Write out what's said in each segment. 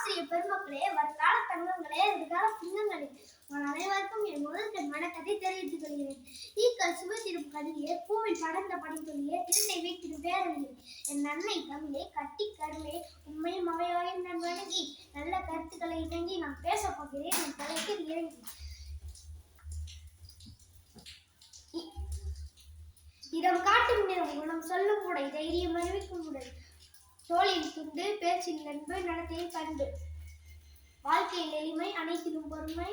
ஆசிரியர் பெருமக்களே, வருங்கால தங்கங்களே, எதிர்கால சிங்கங்களே, உங்கள் அனைவருக்கும் என் முதல் வணக்கத்தை தெரிவித்துக் கொள்கிறேன். ஈக்கள் சுவைத்திடும் கனியே, பூவில் படர்ந்த படித்தொழியே, திருட்டை வைத்திடும் பேரழியே, என் அன்னை தமிழே, கட்டி கருவே, உண்மையும் அவையோரையும் நான் வணங்கி நல்ல கருத்துக்களை இணங்கி நான் பேசப் போகிறேன். என் தலைக்கு இறங்கி இடம் காட்டும் நிறம், குணம் சொல்லும் உடை, தைரியம் அறிவிக்கும் உடை, தோளில் துண்டு, பேச்சில் நண்பு, நடத்தையில் கண்டு, வாழ்க்கையில் எளிமை, அனைத்திலும் பொறுமை,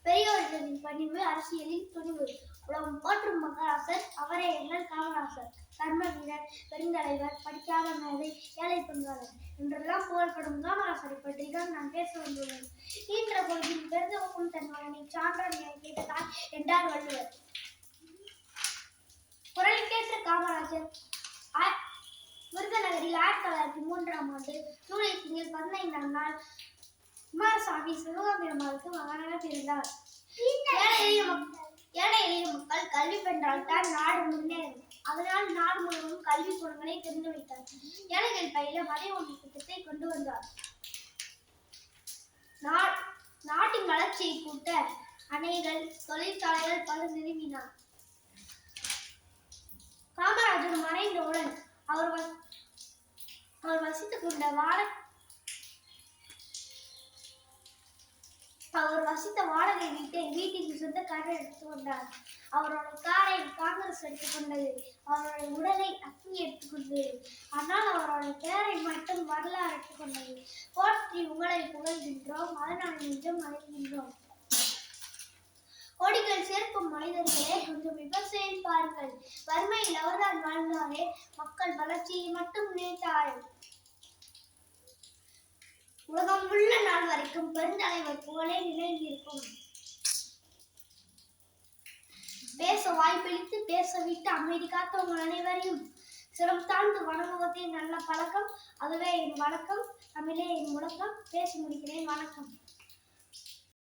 பெரியோர்களின் பணிவு, அரசியலில் துணிவு, உலகம் போற்றும் மகாராசர், அவரே எங்கள் காமராசர், கர்ம வீரர், பெருந்தலைவர், படிக்காத மேதை, ஏழை பங்காளர் என்றெல்லாம் புகழ்படும் காமராசரை பற்றி தான் நான் பேச வந்துள்ளேன். ஈன்ற பொழுதில் பெருந்தவக்கும் தன் மகனை சான்றோர் என கேட்டதால் என்றார் வள்ளுவர். குரலுக்கேற்ற காமராஜர் விருதுநகரில் 1903 ஜூலை திங்கள் 15ஆம் நாள் குமாரசாமி சிவகாமியம்மாளுக்கு மகனாக பிறந்தார். ஏழை எளிய மக்கள் கல்வி பெற்றால் தான் நாடு முன்னேறும். அதனால் நாடு முழுவதும் கல்வி கூடங்களை திறந்து வைத்தார். ஏழைகள் பயில மதிய உணவு திட்டத்தை கொண்டு வந்தார். நாட்டின் வளர்ச்சியை கூட்ட அணைகள், தொழிற்சாலைகள் பல நிறுவினார். காமராஜர் மறைந்தவுடன் அவர் வசித்துக் வாடகை வீட்டிற்கு சொந்தக்காரர் எடுத்துக் கொண்டார். அவருடைய காரை காங்கிரஸ் எடுத்துக் கொண்டது. அவருடைய உடலை அக்னி எடுத்துக்கொண்டது. ஆனால் அவருடைய பெயரை மட்டும் வரலாறு எடுத்துக்கொண்டது. போற்றி உங்களை புகழ்கின்றோம், அதனால் நின்றும் அழைக்கின்றோம். கோடிகள் சேர்க்கும் மனிதர்களே, கொஞ்சம் விவசாயம் பாருங்கள். வறுமையில் அவர்தான் வாழ்ந்தாரே, மக்கள் வளர்ச்சியை மட்டும் நினைத்தாரே. உலகம் உள்ள நாள் வரைக்கும் பெருந்தலைவர் புகழே நிலைநிற்கும். பேச வாய்ப்பளித்து பேச விட்டு அமைதி காத்த உங்கள் அனைவரையும் சிரம் தாழ்ந்து வணங்குவதே நல்ல பழக்கம். அதுவே என் வணக்கம். தமிழே என் முழக்கம். பேசி முடிக்கிறேன். வணக்கம்.